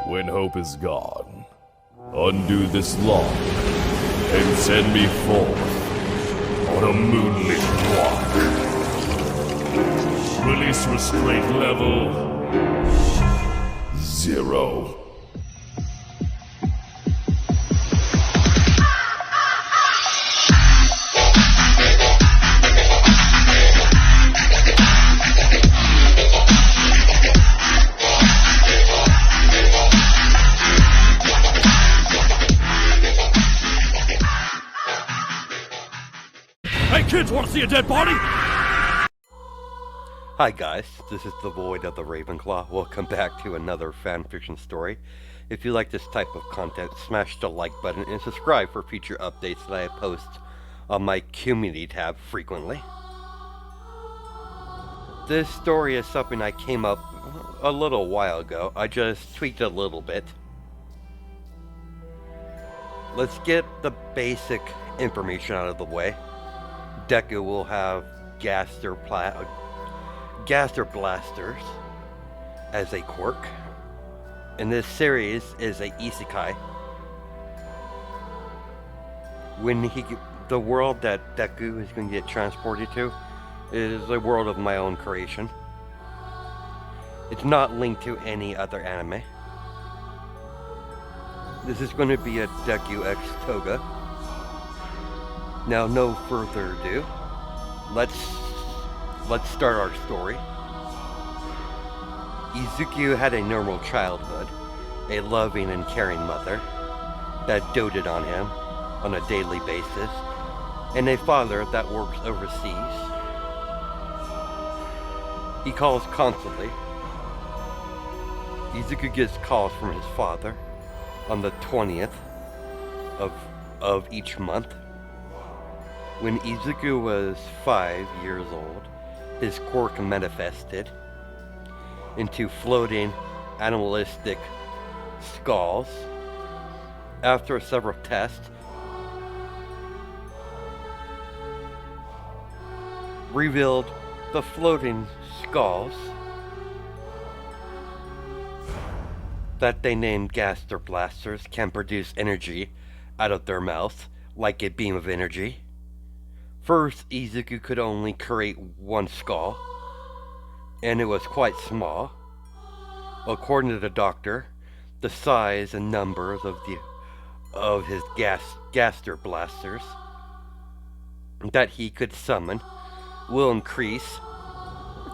When hope is gone, undo this lock and send me forth on a moonlit walk. Release restraint level 0. Hey kids, wanna see a dead body? Hi guys, this is the Void of the Ravenclaw. Welcome back to another fanfiction story. If you like this type of content, smash the like button and subscribe for future updates that I post on my community tab frequently. This story is something I came up a little while ago. I just tweaked it a little bit. Let's get the basic information out of the way. Deku will have Gaster Blasters as a quirk. And this series is a isekai. The world that Deku is going to get transported to is a world of my own creation. It's not linked to any other anime. This is going to be a Deku X Toga. Now, no further ado, let's start our story. Izuku had a normal childhood, a loving and caring mother that doted on him on a daily basis, and a father that works overseas. He calls constantly. Izuku gets calls from his father on the 20th of each month. When Izuku was 5 years old, his quirk manifested into floating animalistic skulls. After several tests, revealed the floating skulls that they named Gaster Blasters can produce energy out of their mouth, like a beam of energy. First, Izuku could only create one skull, and it was quite small. According to the doctor, the size and numbers of his Gaster Blasters that he could summon will increase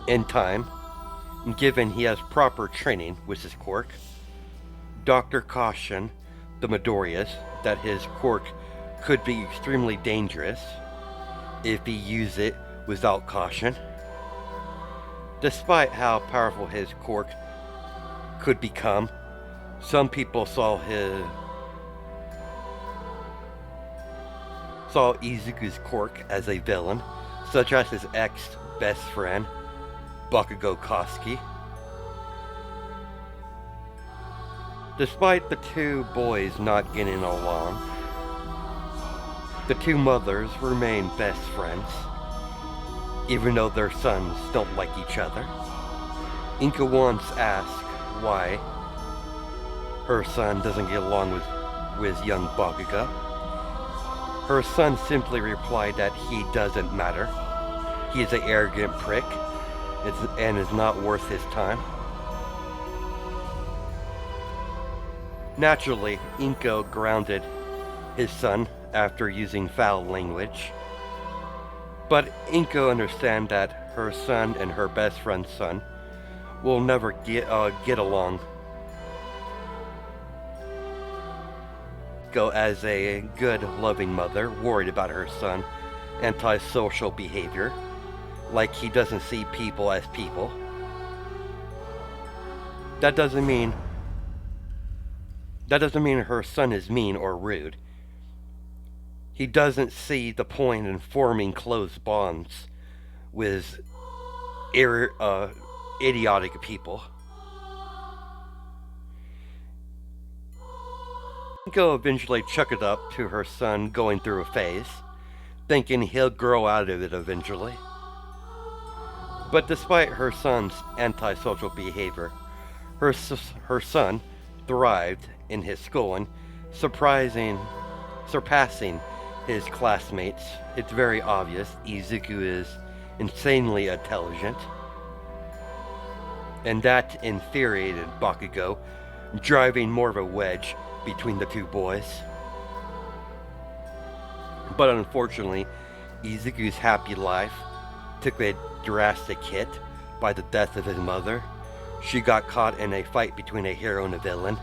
in time, given he has proper training with his quirk. Doctor cautioned the Midoriyas that his quirk could be extremely dangerous if he used it without caution. Despite how powerful his quirk could become, some people saw Izuku's quirk as a villain, such as his ex-best friend, Bakugo Koski. Despite the two boys not getting along, the two mothers remain best friends, even though their sons don't like each other. Inka once asked why her son doesn't get along with young Bakugo. Her son simply replied that he doesn't matter. He is an arrogant prick and is not worth his time. Naturally, Inko grounded his son after using foul language. But Inko understands that her son and her best friend's son will never get along. Inko, as a good, loving mother, worried about her son's antisocial behavior, like he doesn't see people as people. That doesn't mean her son is mean or rude. He doesn't see the point in forming close bonds with idiotic people. Inko eventually chucked it up to her son going through a phase, thinking he'll grow out of it eventually. But despite her son's antisocial behavior, her son thrived in his school and surpassing his classmates. It's very obvious Izuku is insanely intelligent, and that infuriated Bakugo, driving more of a wedge between the two boys. But unfortunately, Izuku's happy life took a drastic hit by the death of his mother. She got caught in a fight between a hero and a villain.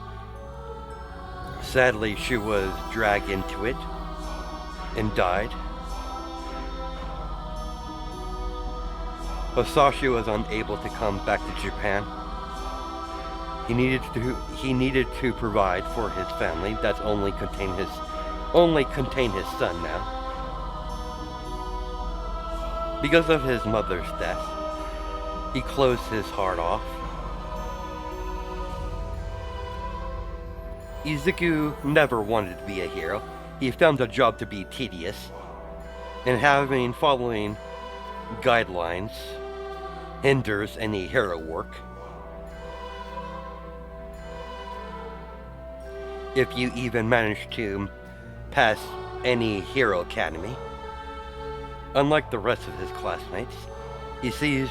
Sadly, she was dragged into it and died. Hisashi was unable to come back to Japan. He needed to provide for his family that only contained his son now. Because of his mother's death, he closed his heart off. Izuku never wanted to be a hero. He found the job to be tedious, and following guidelines hinders any hero work. If you even manage to pass any hero academy, unlike the rest of his classmates, he sees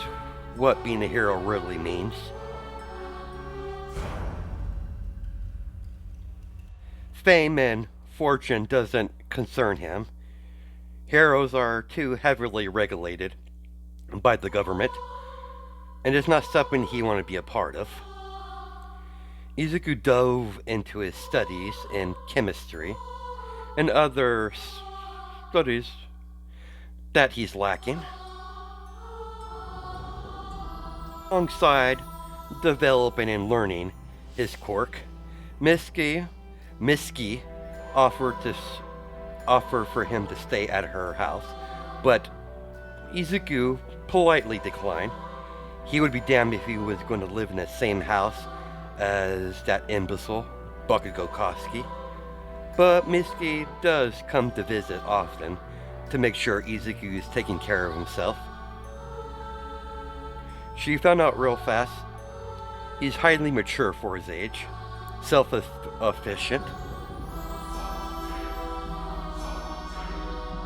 what being a hero really means. Fame and fortune doesn't concern him. Heroes are too heavily regulated by the government, and it's not something he wanted to be a part of. Izuku dove into his studies in chemistry and other studies that he's lacking, alongside developing and learning his quirk. Miski offered for him to stay at her house, but Izuku politely declined. He would be damned if he was going to live in the same house as that imbecile, Bakugo Koski. But Miski does come to visit often to make sure Izuku is taking care of himself. She found out real fast he's highly mature for his age, self-efficient.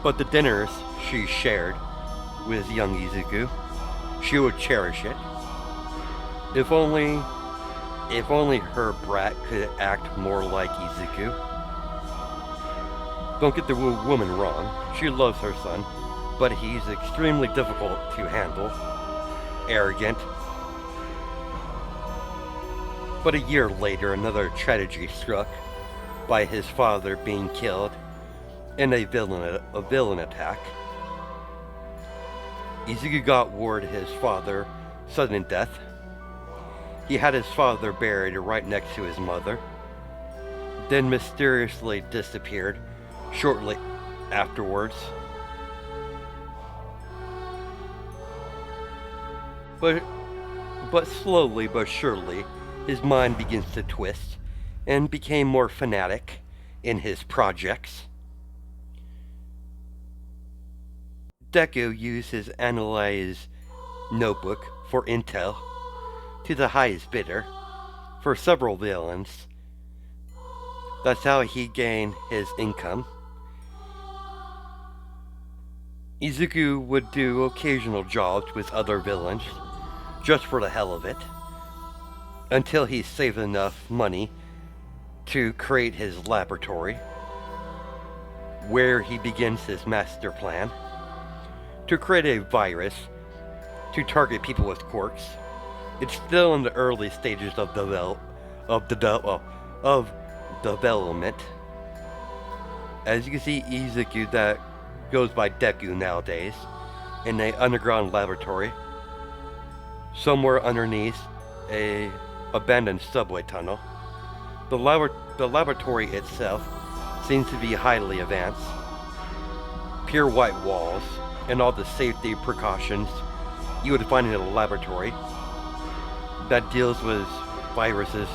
But the dinners she shared with young Izuku, she would cherish it. If only her brat could act more like Izuku. Don't get the woman wrong, she loves her son, but he's extremely difficult to handle, arrogant. But a year later, another tragedy struck, by his father being killed in a villain attack. Izuku got word his father's sudden death. He had his father buried right next to his mother, then mysteriously disappeared shortly afterwards. But slowly but surely, his mind begins to twist and became more fanatic in his projects. Deku used his analyze notebook for intel to the highest bidder for several villains. That's how he gained his income. Izuku would do occasional jobs with other villains, just for the hell of it, until he saved enough money to create his laboratory, where he begins his master plan to create a virus to target people with quirks. It's still in the early stages of development. As you can see, Izuku, that goes by Deku nowadays, in an underground laboratory somewhere underneath a abandoned subway tunnel. The laboratory itself seems to be highly advanced. Pure white walls and all the safety precautions you would find in a laboratory that deals with viruses,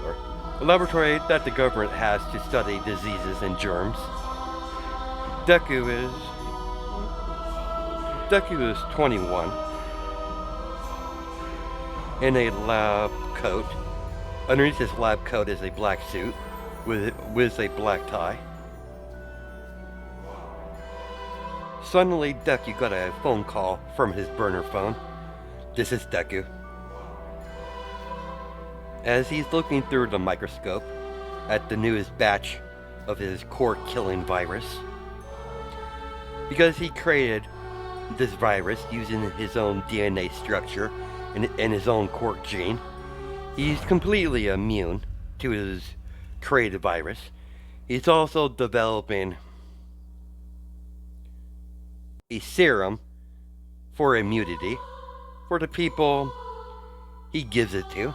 or a laboratory that the government has to study diseases and germs. Deku is 21 in a lab coat Underneath his lab coat is a black suit with a black tie. Suddenly, Deku got a phone call from his burner phone. This is Deku. As he's looking through the microscope at the newest batch of his core-killing virus, because he created this virus using his own DNA structure and his own quirk gene, he's completely immune to his created virus. He's also developing a serum for immunity for the people he gives it to.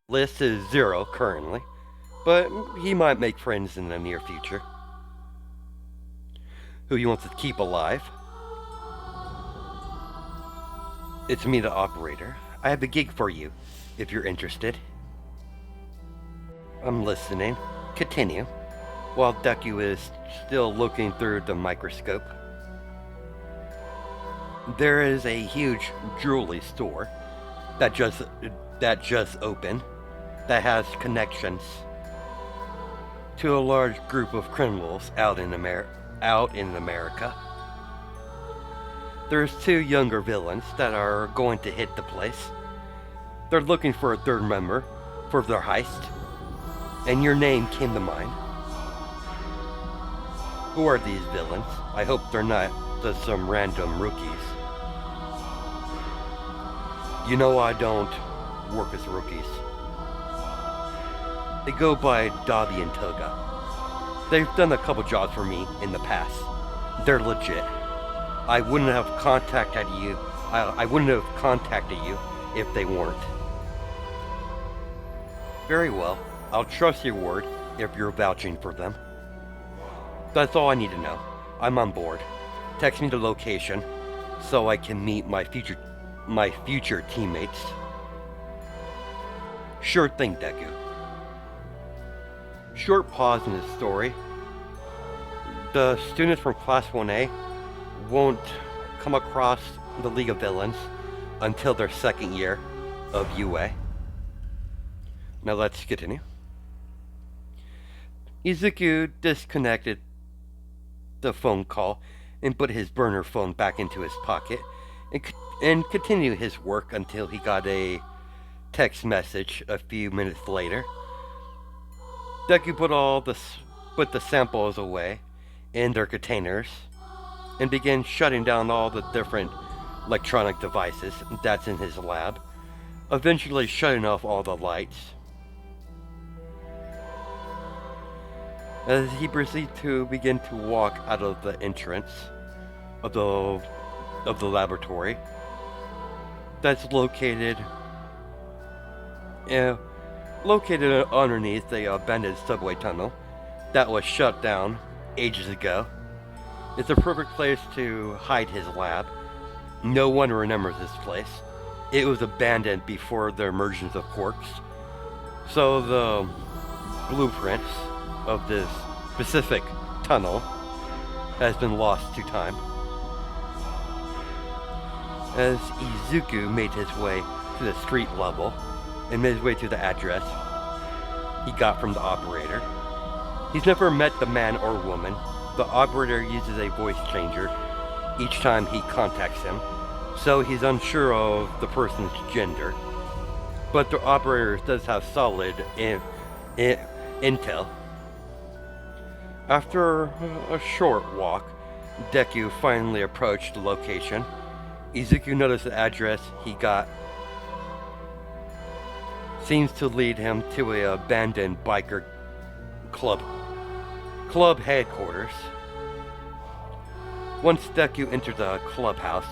List is 0 currently, but he might make friends in the near future who he wants to keep alive. It's me, the operator. I have a gig for you, if you're interested. I'm listening. Continue. While Deku is still looking through the microscope. There is a huge jewelry store that just opened that has connections to a large group of criminals out in America. There's 2 younger villains that are going to hit the place. They're looking for a 3rd member for their heist, and your name came to mind. Who are these villains? I hope they're not just some random rookies. You know I don't work as rookies. They go by Dobby and Toga. They've done a couple jobs for me in the past. They're legit. I wouldn't have contacted you. I wouldn't have contacted you if they weren't. Very well. I'll trust your word if you're vouching for them. That's all I need to know. I'm on board. Text me the location so I can meet my future teammates. Sure thing, Deku. Short pause in the story. The students from Class 1A won't come across the League of Villains until their 2nd year of UA. Now let's continue. Izuku disconnected the phone call and put his burner phone back into his pocket and continued his work until he got a text message a few minutes later. Deku put the samples away in their containers and began shutting down all the different electronic devices that's in his lab, eventually shutting off all the lights. As he proceeded to begin to walk out of the entrance of the laboratory that's located underneath the abandoned subway tunnel that was shut down ages ago. It's a perfect place to hide his lab. No one remembers this place. It was abandoned before the emergence of quirks, so the blueprints of this specific tunnel has been lost to time. As Izuku made his way to the street level and made his way to the address he got from the operator, he's never met the man or woman. The operator uses a voice changer each time he contacts him, so he's unsure of the person's gender. But the operator does have solid intel. After a short walk, Deku finally approached the location. Izuku noticed the address he got seems to lead him to an abandoned biker club headquarters. Once Deku entered the clubhouse,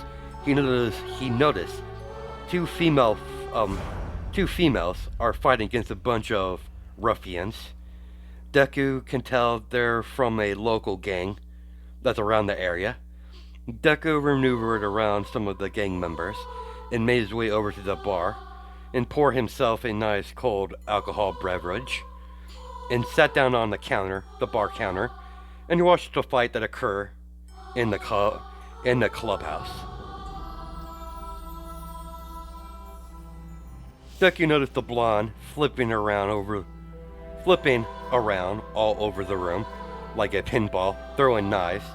he noticed two females are fighting against a bunch of ruffians. Deku can tell they're from a local gang that's around the area. Deku maneuvered around some of the gang members and made his way over to the bar and poured himself a nice cold alcohol beverage and sat down on the bar counter, and watched the fight that occurred in the clubhouse. Deku noticed the blonde flipping around all over the room like a pinball, throwing knives,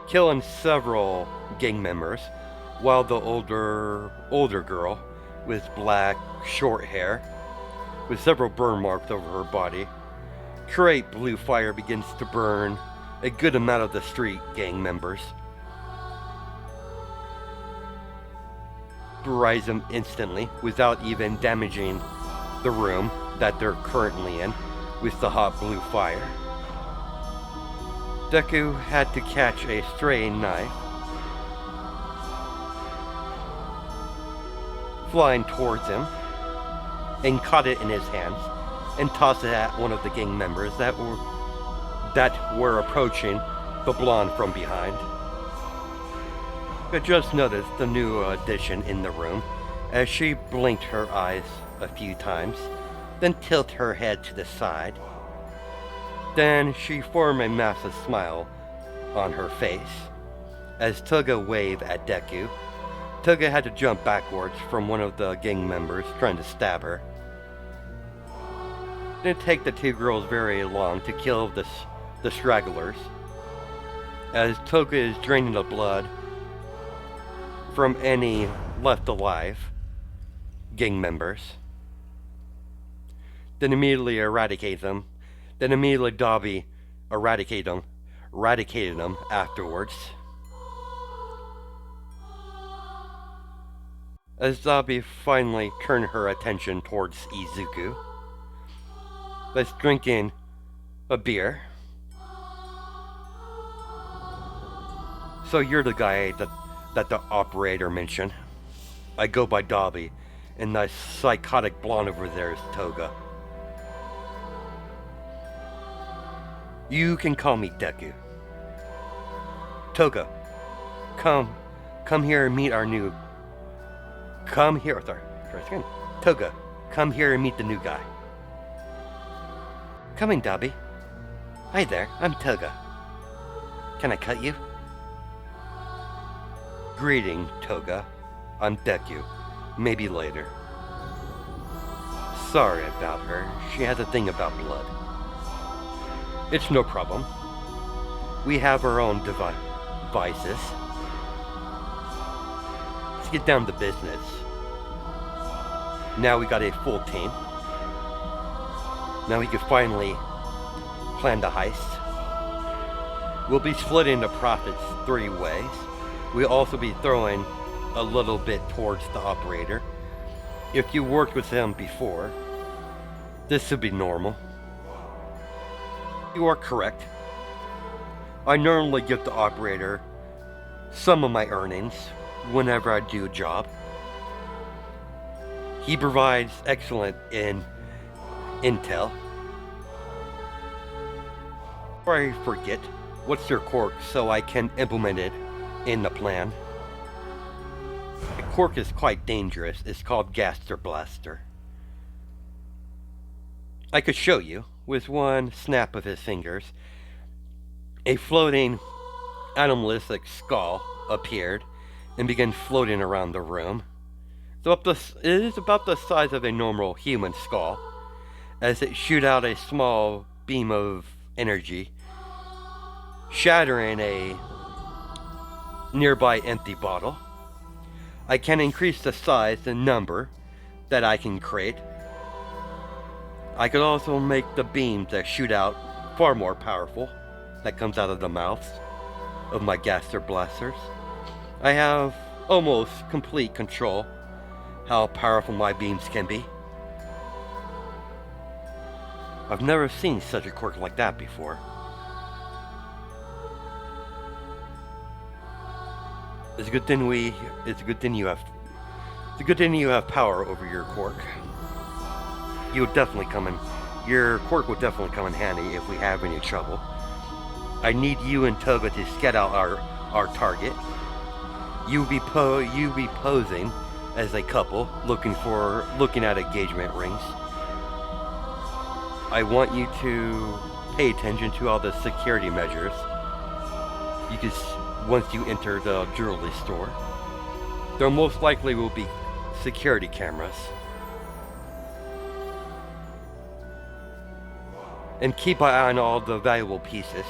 killing several gang members, while the older girl with black short hair with several burn marks over her body. Great blue fire begins to burn a good amount of the street gang members. Rise them instantly without even damaging the room that they're currently in with the hot blue fire. Deku had to catch a stray knife flying towards him and caught it in his hands and tossed it at one of the gang members that were approaching the blonde from behind. I just noticed the new addition in the room as she blinked her eyes a few times, then tilted her head to the side. Then she formed a massive smile on her face as Toga waved at Deku. Toga had to jump backwards from one of the gang members trying to stab her. It didn't take the two girls very long to kill the stragglers, as Toga is draining the blood from any left alive gang members. Then immediately eradicate them. Then immediately Dabi eradicated them afterwards. As Dabi finally turned her attention towards Izuku, that's drinking a beer. So you're the guy that the operator mentioned. I go by Dabi, and that psychotic blonde over there is Toga. You can call me Deku. Toga, come here and meet our new... Come here, sorry, again. Toga, come here and meet the new guy. Coming, Dabi. Hi there, I'm Toga. Can I cut you? Greeting, Toga. I'm Deku. Maybe later. Sorry about her. She has a thing about blood. It's no problem. We have our own devices. Let's get down to business. Now we got a full team. Now we can finally plan the heist. We'll be splitting the profits 3 ways. We'll also be throwing a little bit towards the operator. If you worked with him before, this would be normal. You are correct. I normally give the operator some of my earnings whenever I do a job. He provides excellent intel. Before I forget, what's your quirk so I can implement it in the plan? The quirk is quite dangerous. It's called Gaster Blaster. I could show you. With one snap of his fingers, a floating animalistic skull appeared and began floating around the room. It is about the size of a normal human skull, as it shoot out a small beam of energy, shattering a nearby empty bottle. I can increase the size and number that I can create. I could also make the beams that shoot out far more powerful that comes out of the mouths of my Gaster Blasters. I have almost complete control how powerful my beams can be. I've never seen such a quirk like that before. It's a good thing you have power over your quirk. Your quirk would definitely come in handy if we have any trouble. I need you and Toga to scout out our target. You be posing as a couple, looking at engagement rings. I want you to pay attention to all the security measures. Once you enter the jewelry store. There most likely will be security cameras. And keep an eye on all the valuable pieces.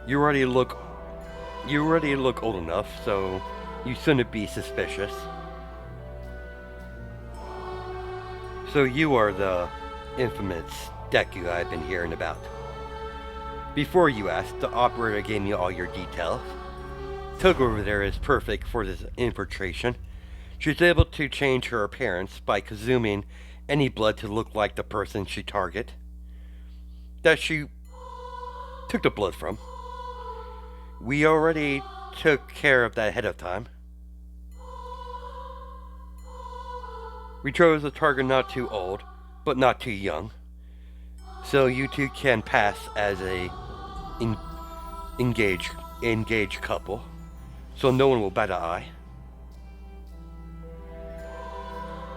You already look old enough, so you shouldn't be suspicious. So you are the infamous Deku I've been hearing about. Before you asked, the operator gave me all your details. Toga over there is perfect for this infiltration. She's able to change her appearance by consuming any blood to look like the person she target that she took the blood from. We already took care of that ahead of time. We chose a target not too old, but not too young, so you two can pass as a engaged couple, so no one will bat an eye.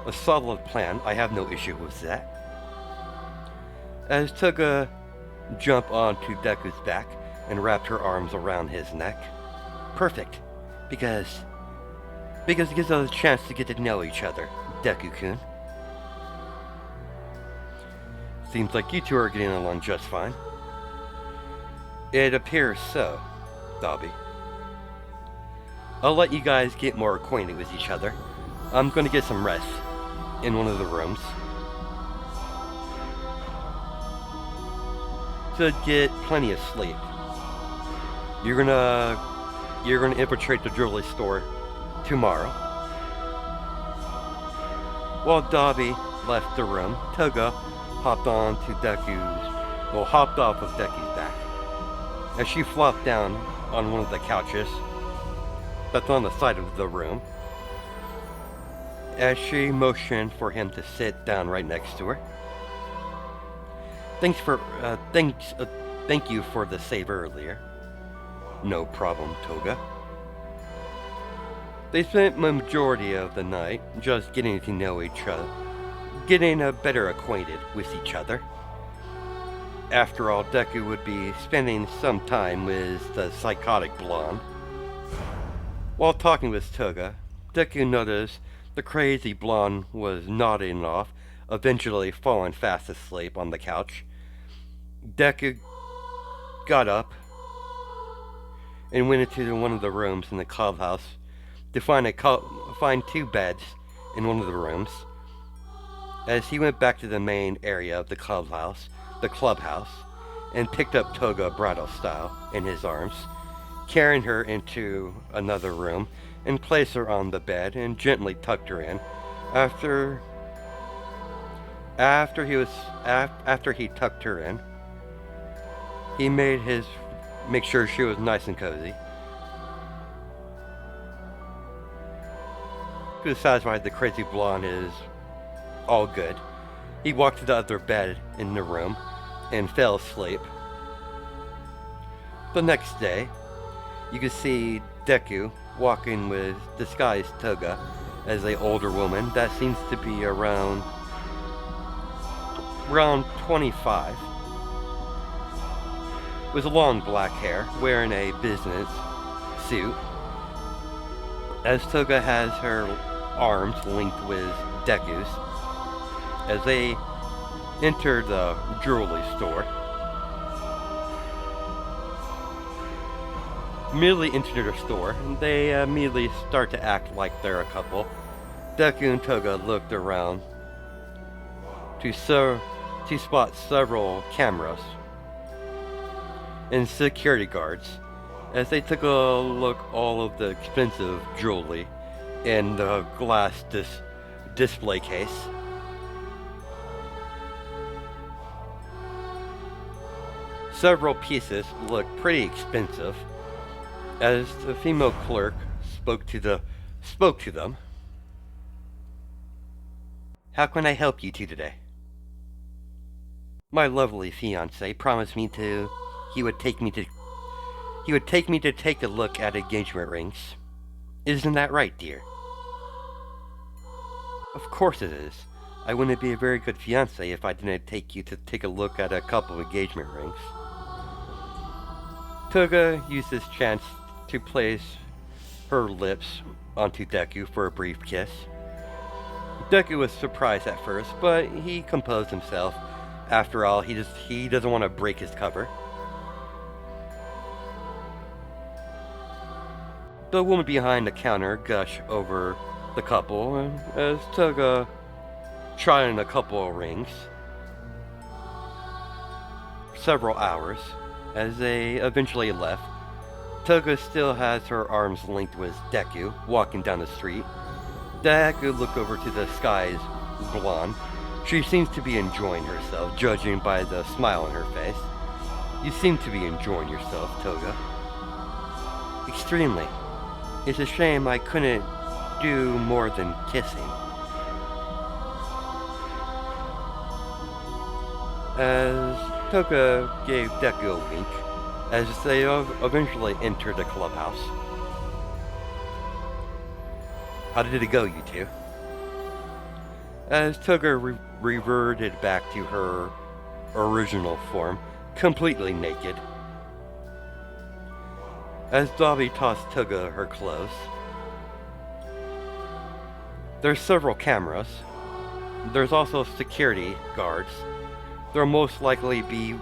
A solid plan, I have no issue with that. As Toga jumped onto Deku's back and wrapped her arms around his neck. Perfect, because it gives us a chance to get to know each other, Deku-kun. Seems like you two are getting along just fine. It appears so, Dobby. I'll let you guys get more acquainted with each other. I'm going to get some rest in one of the rooms to get plenty of sleep. You're gonna infiltrate the jewelry store tomorrow. While Dobby left the room, Toga hopped off of Deku's back. As she flopped down on one of the couches that's on the side of the room, as she motioned for him to sit down right next to her. Thank you for the save earlier. No problem, Toga. They spent the majority of the night just getting to know each other, getting better acquainted with each other. After all, Deku would be spending some time with the psychotic blonde. While talking with Toga, Deku noticed the crazy blonde was nodding off, eventually falling fast asleep on the couch. Deku got up and went into one of the rooms in the clubhouse to find two beds in one of the rooms. As he went back to the main area of the clubhouse, and picked up Toga bridal style in his arms, carrying her into another room and placed her on the bed and gently tucked her in. After he tucked her in, he make sure she was nice and cozy. He was satisfied the crazy blonde is all good. He walked to the other bed in the room and fell asleep. The next day, you could see Deku walking with disguised Toga as an older woman that seems to be around 25, with long black hair, wearing a business suit. As Toga has her arms linked with Deku's, as they enter the jewelry store. Immediately enter the store, and they immediately start to act like they're a couple. Deku and Toga looked around to spot several cameras and security guards as they took a look all of the expensive jewelry in the glass display case. Several pieces looked pretty expensive. As the female clerk spoke to them. How can I help you two today? My lovely fiancé promised me he would take me to take a look at engagement rings. Isn't that right, dear? Of course it is. I wouldn't be a very good fiancé if I didn't take you to take a look at a couple of engagement rings. Toga used this chance to place her lips onto Deku for a brief kiss. Deku was surprised at first, but he composed himself. After all, he doesn't want to break his cover. The woman behind the counter gushed over the couple, and as Toga tried on a couple of rings. Several hours, as they eventually left, Toga still has her arms linked with Deku, walking down the street. Deku looked over to the sky's blonde. She seems to be enjoying herself, judging by the smile on her face. You seem to be enjoying yourself, Toga. Extremely. It's a shame I couldn't do more than kissing. As Toga gave Deku a wink, as they eventually entered the clubhouse. How did it go, you two? As Toga reverted back to her original form, completely naked. As Dobby tossed Toga her clothes. There's several cameras. There's also security guards. There most likely will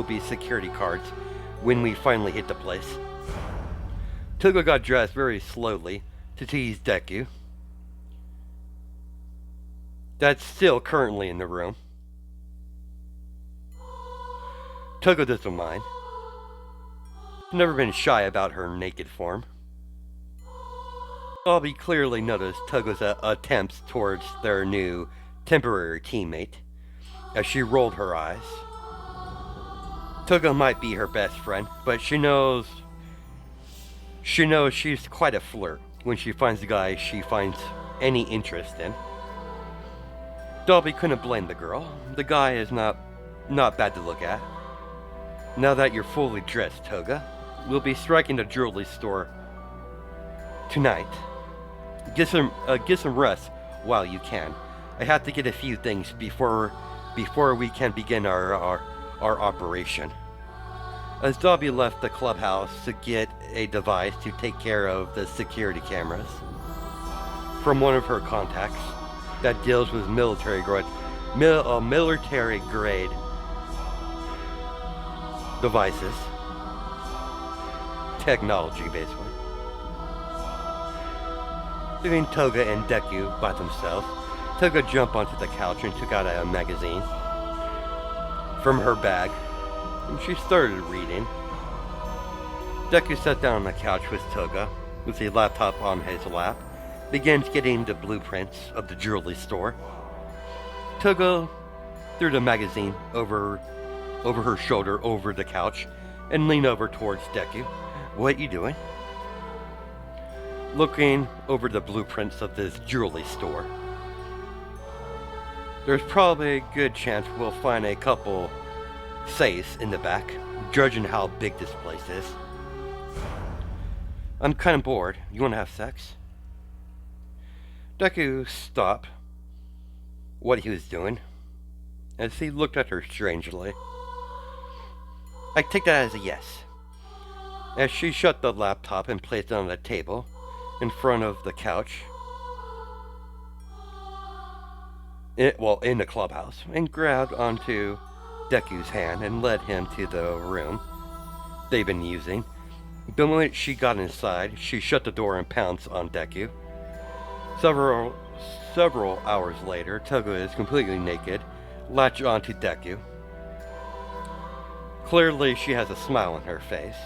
be security guards when we finally hit the place. Toga got dressed very slowly to tease Deku. That's still currently in the room. Toga doesn't mind. Never been shy about her naked form. Dobby clearly noticed Toga's attempts towards their new temporary teammate as she rolled her eyes. Toga might be her best friend, but she knows she's quite a flirt when she finds a guy she finds any interest in. Dobby couldn't blame the girl. The guy is not bad to look at. Now that you're fully dressed, Toga, we'll be striking the jewelry store tonight. Get some rest while you can. I have to get a few things before we can begin our operation. As Dobby left the clubhouse to get a device to take care of the security cameras from one of her contacts that deals with military grade devices, technology basically. Leaving Toga and Deku by themselves, Toga jumped onto the couch and took out a magazine from her bag, and she started reading. Deku sat down on the couch with Toga, with the laptop on his lap, begins getting the blueprints of the jewelry store. Toga threw the magazine over her shoulder over the couch and leaned over towards Deku. What you doing? Looking over the blueprints of this jewelry store. There's probably a good chance we'll find a couple safes in the back, judging how big this place is. I'm kind of bored. You want to have sex? Deku stopped what he was doing as he looked at her strangely. I take that as a yes. As she shut the laptop and placed it on the table in front of the couch, in the clubhouse, and grabbed onto Deku's hand and led him to the room they've been using. The moment she got inside, she shut the door and pounced on Deku. Several hours later, Toga is completely naked, latched onto Deku. Clearly, she has a smile on her face,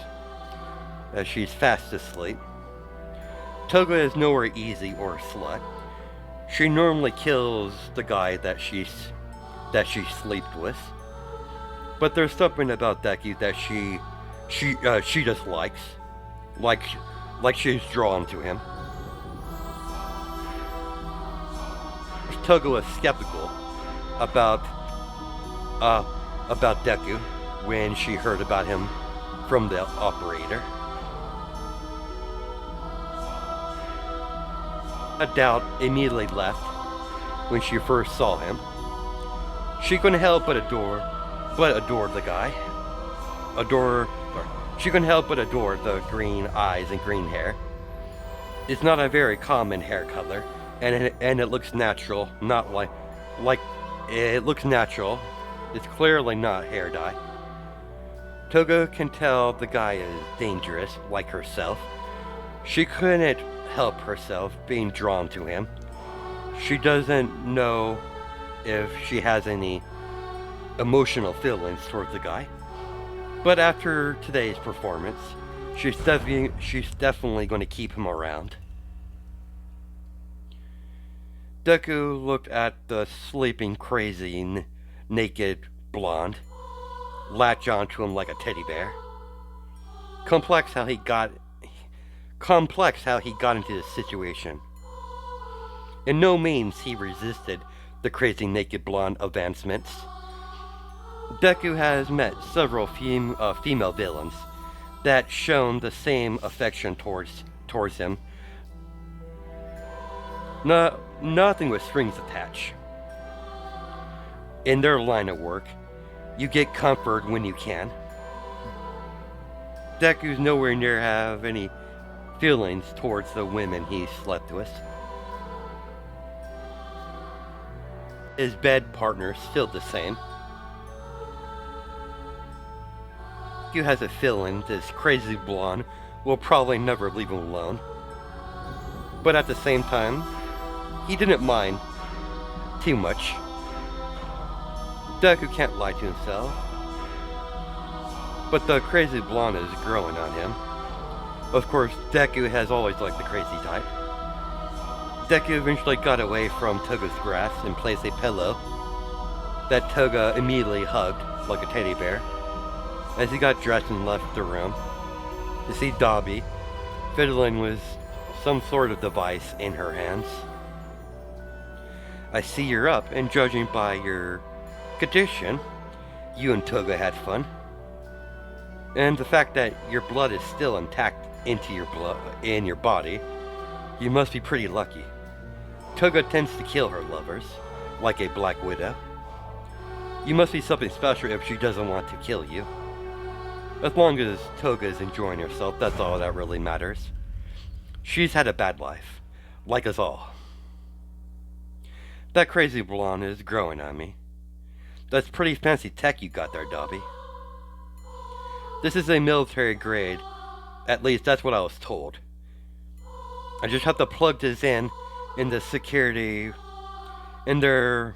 as she's fast asleep. Toga is nowhere easy or a slut. She normally kills the guy that she sleeps with, but there's something about Deku that she just likes, like she's drawn to him. Toga was skeptical about Deku when she heard about him from the operator. A doubt immediately left when she first saw him. She couldn't help but adore the guy. She couldn't help but adore the green eyes and green hair. It's not a very common hair color, and it looks natural, not like it looks natural. It's clearly not hair dye. Toga can tell the guy is dangerous, like herself. She couldn't help herself being drawn to him. She doesn't know if she has any emotional feelings towards the guy. But after today's performance, she's definitely going to keep him around. Deku looked at the sleeping, crazy, naked blonde, latch onto him like a teddy bear. Complex how he got into this situation. In no means he resisted the crazy naked blonde advancements. Deku has met several female villains that shown the same affection towards him. Nothing with strings attached. In their line of work, you get comfort when you can. Deku's nowhere near have any feelings towards the women he slept with. His bed partner's still the same. Deku has a feeling this crazy blonde will probably never leave him alone. But at the same time, he didn't mind too much. Deku can't lie to himself. But the crazy blonde is growing on him. Of course, Deku has always liked the crazy type. Deku eventually got away from Toga's grasp and placed a pillow that Toga immediately hugged like a teddy bear. As he got dressed and left the room, to see Dabi fiddling with some sort of device in her hands. I see you're up, and judging by your condition, you and Toga had fun. And the fact that your blood is still intact in your body, you must be pretty lucky. Toga tends to kill her lovers, like a black widow. You must be something special if she doesn't want to kill you. As long as Toga is enjoying herself, that's all that really matters. She's had a bad life, like us all. That crazy blonde is growing on me. That's pretty fancy tech you got there, Dabi. This is a military grade. At least that's what I was told. I just have to plug this in the security, in their...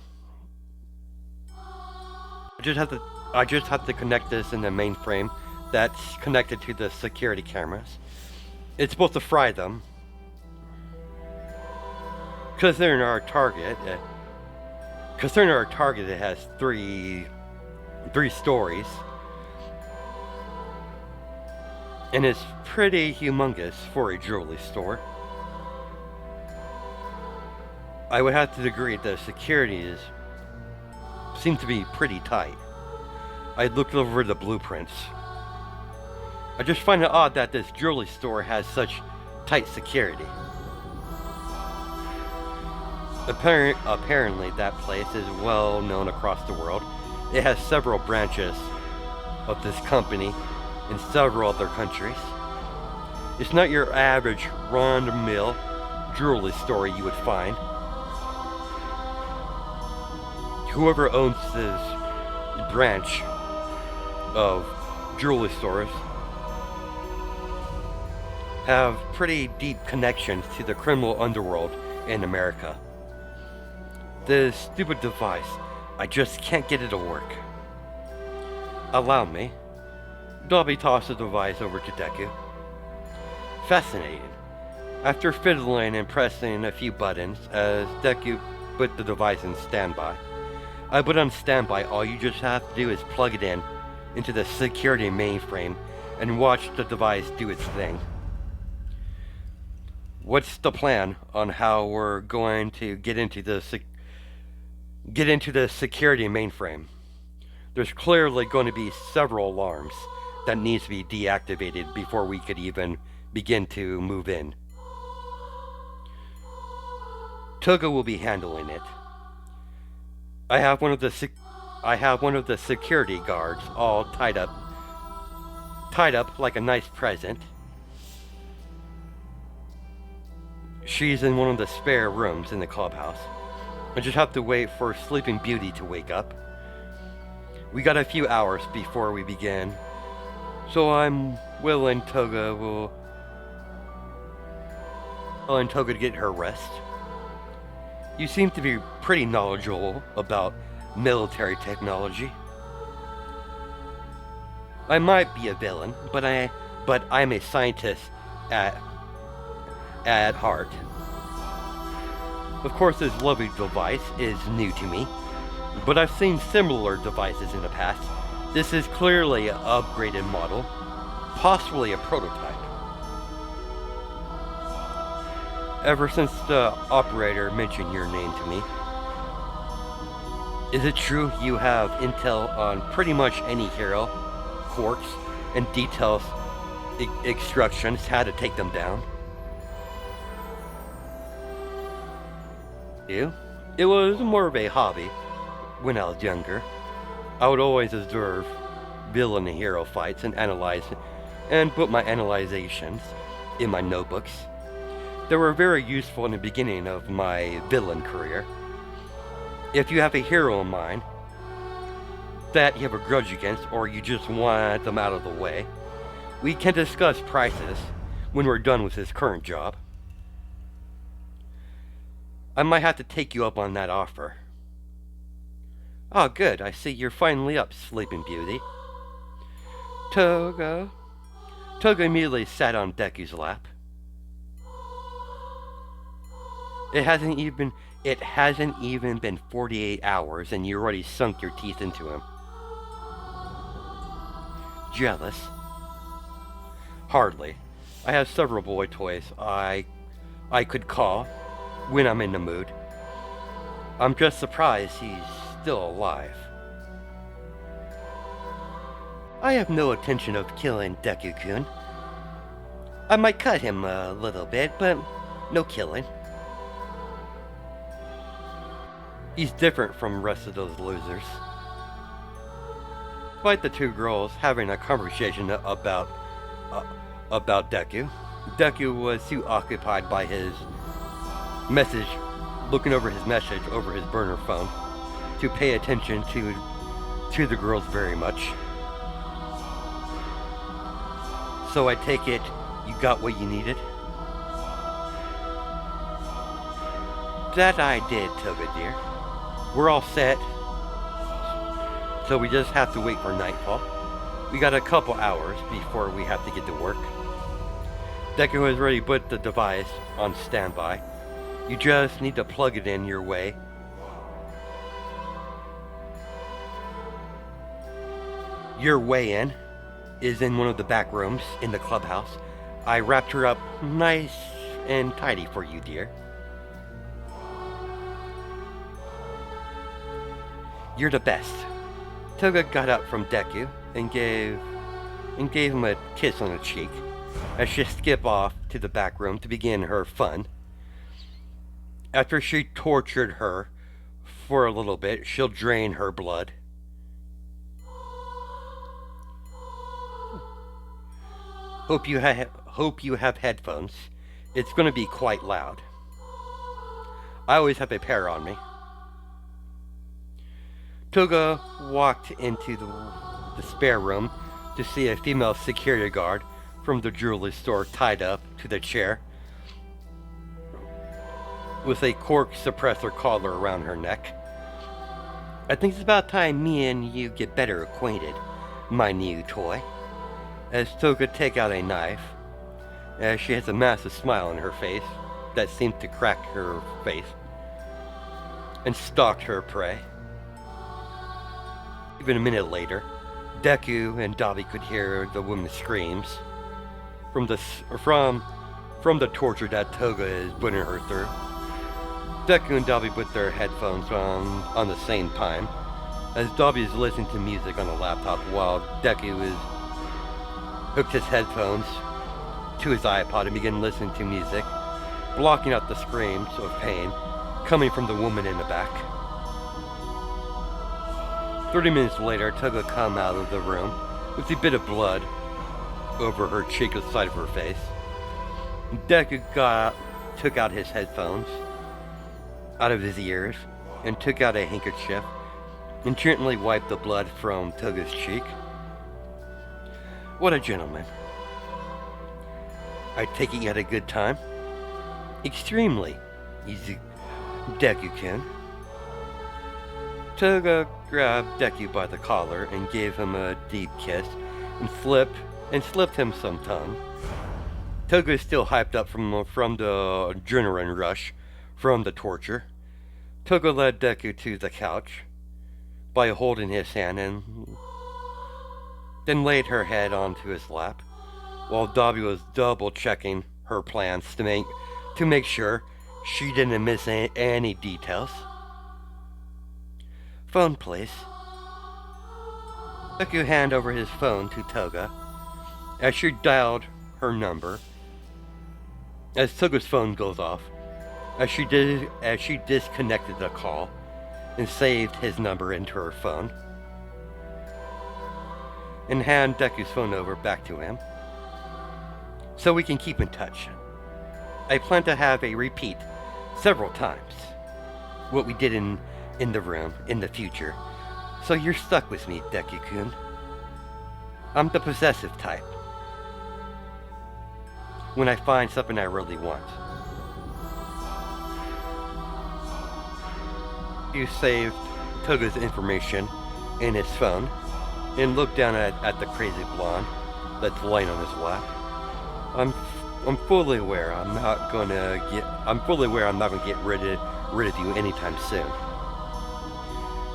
I just have to connect this in the mainframe that's connected to the security cameras. It's supposed to fry them. Considering our target, it has three stories. And it's pretty humongous for a jewelry store. I would have to agree the security seems to be pretty tight. I looked over the blueprints. I just find it odd that this jewelry store has such tight security. Apparently that place is well known across the world. It has several branches of this company in several other countries. It's not your average run-of-the-mill jewelry store you would find. Whoever owns this branch of jewelry stores have pretty deep connections to the criminal underworld in America. This stupid device, I just can't get it to work. Allow me. Dabi tossed the device over to Deku. Fascinating. After fiddling and pressing a few buttons, as Deku put the device in standby. I put on standby, all you just have to do is plug it in into the security mainframe and watch the device do its thing. What's the plan on how we're going to get into the security mainframe? There's clearly going to be several alarms that needs to be deactivated before we could even begin to move in. Toga will be handling it. I have one of the security guards all tied up tied up like a nice present. She's in one of the spare rooms in the clubhouse. I just have to wait for Sleeping Beauty to wake up. We got a few hours before we begin, so I'm willing Toga to get her rest. You seem to be pretty knowledgeable about military technology. I might be a villain, but I'm a scientist at heart. Of course, this lovely device is new to me, but I've seen similar devices in the past. This is clearly an upgraded model, possibly a prototype. Ever since the operator mentioned your name to me, is it true you have intel on pretty much any hero, quirks, and details, instructions how to take them down? It was more of a hobby when I was younger. I would always observe villain and hero fights and analyze and put my analyzations in my notebooks. They were very useful in the beginning of my villain career. If you have a hero in mind that you have a grudge against or you just want them out of the way, we can discuss prices when we're done with this current job. I might have to take you up on that offer. Oh, good. I see you're finally up, Sleeping Beauty. Toga. Toga immediately sat on Deku's lap. It hasn't even been 48 hours and you already sunk your teeth into him. Jealous? Hardly. I have several boy toys I could call when I'm in the mood. I'm just surprised he's still alive. I have no intention of killing Deku-kun. I might cut him a little bit, but no killing. He's different from the rest of those losers. Despite the two girls having a conversation about Deku, Deku was too occupied by his message, looking over his message over his burner phone, to pay attention to the girls very much. So I take it you got what you needed? That I did, Toga dear. We're all set, so we just have to wait for nightfall. We got a couple hours before we have to get to work. Deku has already put the device on standby. You just need to plug it in your way. Your way in is in one of the back rooms in the clubhouse. I wrapped her up nice and tidy for you, dear. You're the best. Toga got up from Deku and gave him a kiss on the cheek as she skipped off to the back room to begin her fun. After she tortured her for a little bit, she'll drain her blood. Hope you have headphones. It's going to be quite loud. I always have a pair on me. Toga walked into the spare room to see a female security guard from the jewelry store tied up to the chair with a cork suppressor collar around her neck. I think it's about time me and you get better acquainted, my new toy. As Toga take out a knife, as she has a massive smile on her face that seemed to crack her face, and stalked her prey. Even a minute later, Deku and Dabi could hear the woman's screams from the torture that Toga is putting her through. Deku and Dabi put their headphones on the same time, as Dabi is listening to music on a laptop while Deku is hooked his headphones to his iPod and began listening to music, blocking out the screams of pain coming from the woman in the back. 30 minutes later, Toga come out of the room with a bit of blood over her cheek or the side of her face. Deku took out his headphones out of his ears and took out a handkerchief and gently wiped the blood from Toga's cheek. What a gentleman. I take it you had a good time? Extremely, Deku-kun. Toga grabbed Deku by the collar and gave him a deep kiss and slipped him some tongue. Toga is still hyped up from the adrenaline rush from the torture. Toga led Deku to the couch by holding his hand and then laid her head onto his lap, while Dabi was double checking her plans to make sure she didn't miss any details. Phone, please. Deku handed over his phone to Toga as she dialed her number. As Toga's phone goes off, as she disconnected the call and saved his number into her phone, and hand Deku's phone over back to him, so we can keep in touch. I plan to have a repeat several times what we did in the room in the future, so you're stuck with me, Deku-kun. I'm the possessive type. When I find something I really want. You saved Toga's information in his phone and looked down at the crazy blonde that's lying on his lap. I'm fully aware I'm not gonna get rid of you anytime soon.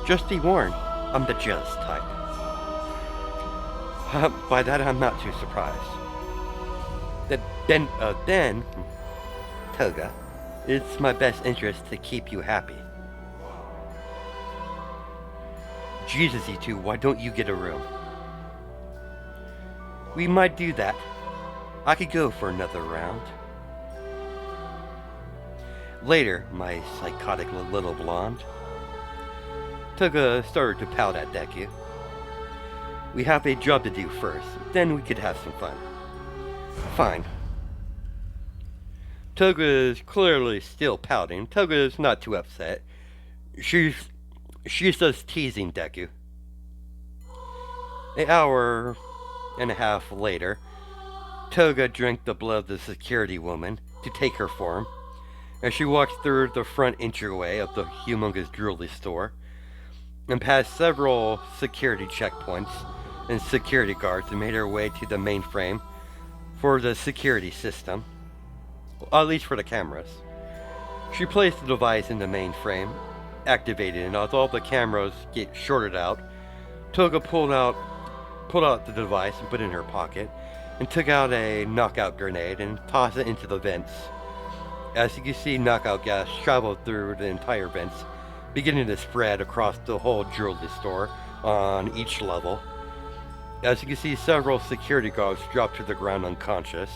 Just be warned, I'm the jealous type. By that I'm not too surprised. Then, Toga, it's my best interest to keep you happy. Jesus, you two, why don't you get a room? We might do that. I could go for another round. Later, my psychotic little blonde. Toga started to pout at Deku. We have a job to do first, then we could have some fun. Fine. Toga is clearly still pouting. Toga is not too upset. She's just teasing Deku. An hour and a half later, Toga drank the blood of the security woman to take her form as she walked through the front entryway of the humongous jewelry store and passed several security checkpoints and security guards and made her way to the mainframe for the security system, at least for the cameras. She placed the device in the mainframe, activated it, and as all the cameras get shorted out, Toga pulled out the device and put it in her pocket and took out a knockout grenade and tossed it into the vents. As you can see, knockout gas traveled through the entire vents, beginning to spread across the whole jewelry store on each level. As you can see, several security guards dropped to the ground unconscious,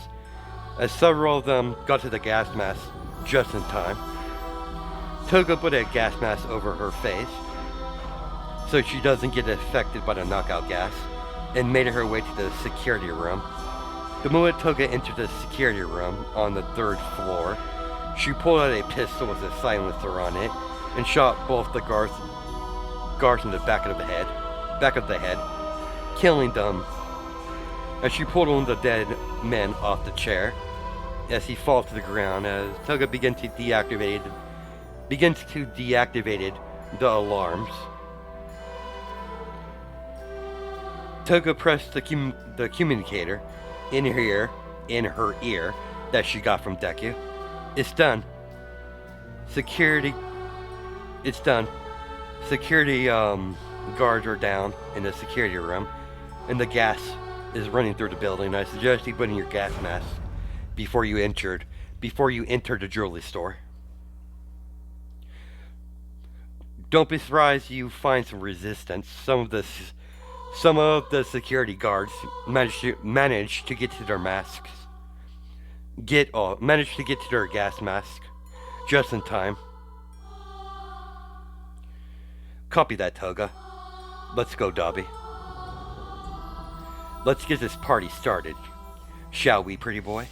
as several of them got to the gas mask just in time. Toga put a gas mask over her face so she doesn't get affected by the knockout gas and made her way to the security room. The moment Toga entered the security room on the 3rd floor, she pulled out a pistol with a silencer on it and shot both the guards in the back of the head, killing them as she pulled one of the dead men off the chair as he falls to the ground. As Toga begins to deactivate the alarms, Toga pressed the communicator in her ear that she got from Deku. It's done. It's done. Security guards are down in the security room, and the gas is running through the building. I suggest you put in your gas mask before you entered the jewelry store. Don't be surprised you find some resistance. Some of the security guards managed to get to their masks. Managed to get to their gas mask just in time. Copy that, Toga. Let's go, Dabi. Let's get this party started. Shall we, pretty boy?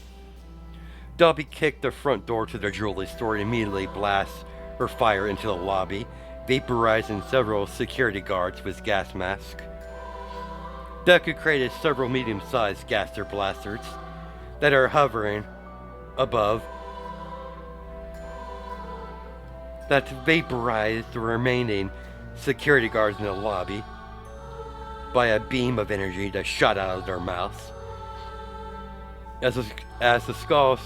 Dobby kicked the front door to the jewelry store and immediately blasts her fire into the lobby, vaporizing several security guards with gas masks. Deku created several medium-sized gaster blasters that are hovering above that vaporize the remaining security guards in the lobby by a beam of energy that shot out of their mouths. As the skulls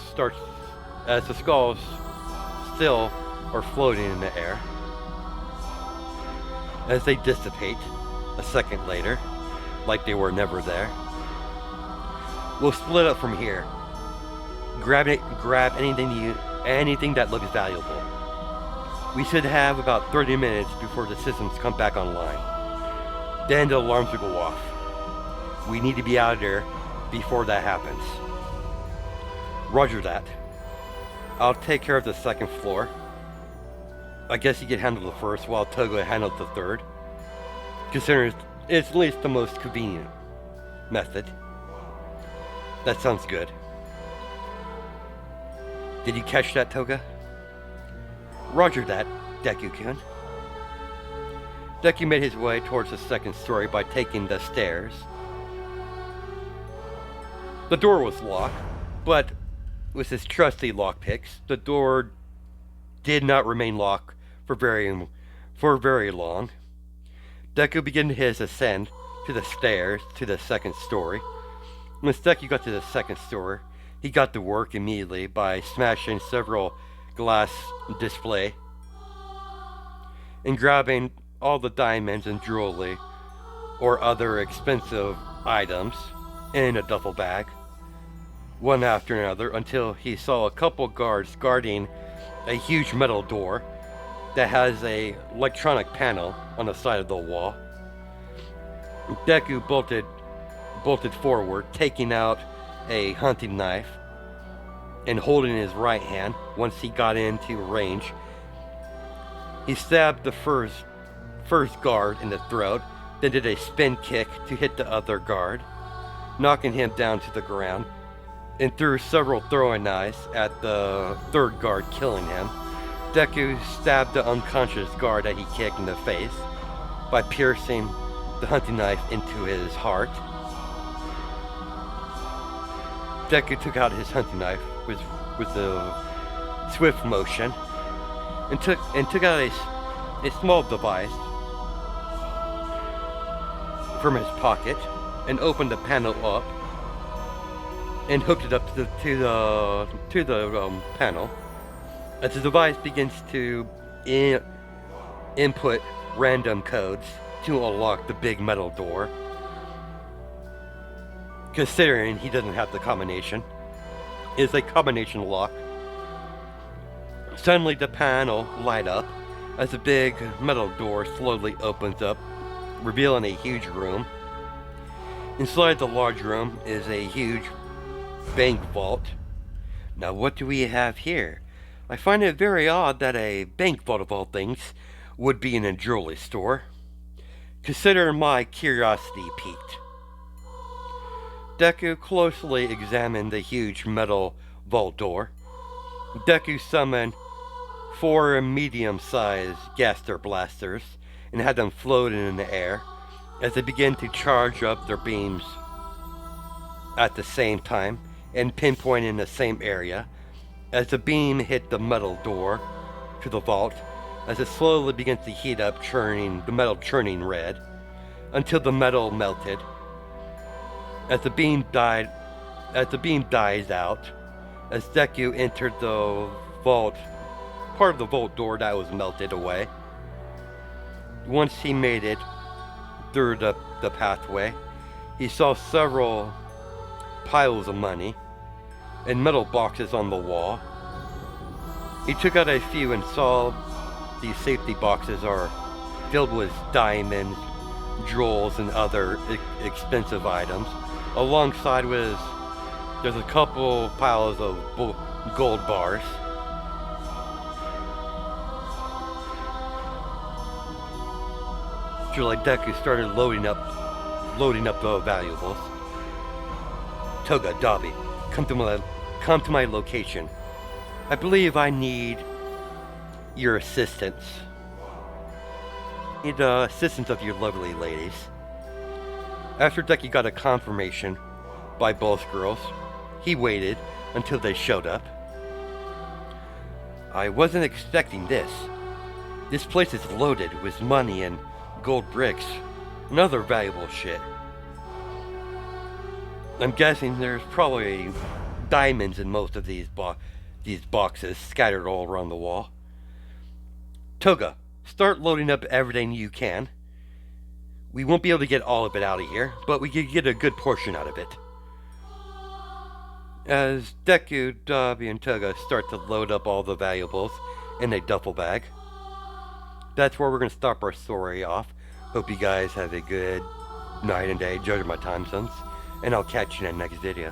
still are floating in the air. As they dissipate a second later, like they were never there. We'll split up from here. Grab anything that looks valuable. We should have about 30 minutes before the systems come back online. Then the alarms will go off. We need to be out of there before that happens. Roger that. I'll take care of the second floor. I guess you can handle the first while Togo handles the third. Considering it's at least the most convenient method. That sounds good. Did you catch that, Toga? Roger that, Deku-kun. Deku made his way towards the second story by taking the stairs. The door was locked, but with his trusty lockpicks, the door did not remain locked for very long. Deku began his ascent to the stairs to the second story. Once Deku got to the second story, he got to work immediately by smashing several glass display and grabbing all the diamonds and jewelry or other expensive items in a duffel bag, one after another, until he saw a couple guards guarding a huge metal door that has a electronic panel on the side of the wall. Deku bolted forward, taking out a hunting knife and holding in his right hand. Once he got into range, he stabbed the first guard in the throat, then did a spin kick to hit the other guard, knocking him down to the ground, and threw several throwing knives at the third guard, killing him. Deku stabbed the unconscious guard that he kicked in the face by piercing the hunting knife into his heart. Deku took out his hunting knife with a swift motion and took out a small device from his pocket and opened the panel up and hooked it up to the panel. As the device begins to input random codes to unlock the big metal door, considering he doesn't have the combination, it's a combination lock. Suddenly the panel light up as the big metal door slowly opens up, revealing a huge room. Inside the large room is a huge bank vault. Now what do we have here? I find it very odd that a bank vault of all things would be in a jewelry store. Consider my curiosity piqued. Deku closely examined the huge metal vault door. Deku summoned 4 medium-sized gaster blasters and had them floating in the air as they began to charge up their beams at the same time and pinpointing the same area. As the beam hit the metal door to the vault, as it slowly begins to heat up, the metal churning red, until the metal melted. As the beam dies out, as Deku entered the vault, part of the vault door that was melted away. Once he made it through the pathway, he saw several piles of money and metal boxes on the wall. He took out a few and saw these safety boxes are filled with diamonds, jewels, and other expensive items. Alongside there's a couple piles of gold bars. So like Deku started loading up the valuables. Toga, Dobby, come to my location. I believe I need your assistance. Need assistance of you lovely ladies. After Deku got a confirmation by both girls, he waited until they showed up. I wasn't expecting this. This place is loaded with money and gold bricks and other valuable shit. I'm guessing there's probably diamonds in most of these boxes scattered all around the wall. Toga, start loading up everything you can. We won't be able to get all of it out of here, but we can get a good portion out of it. As Deku, Dobby, and Toga start to load up all the valuables in a duffel bag, that's where we're going to stop our story off. Hope you guys have a good night and day, judging my time zones, and I'll catch you in the next video.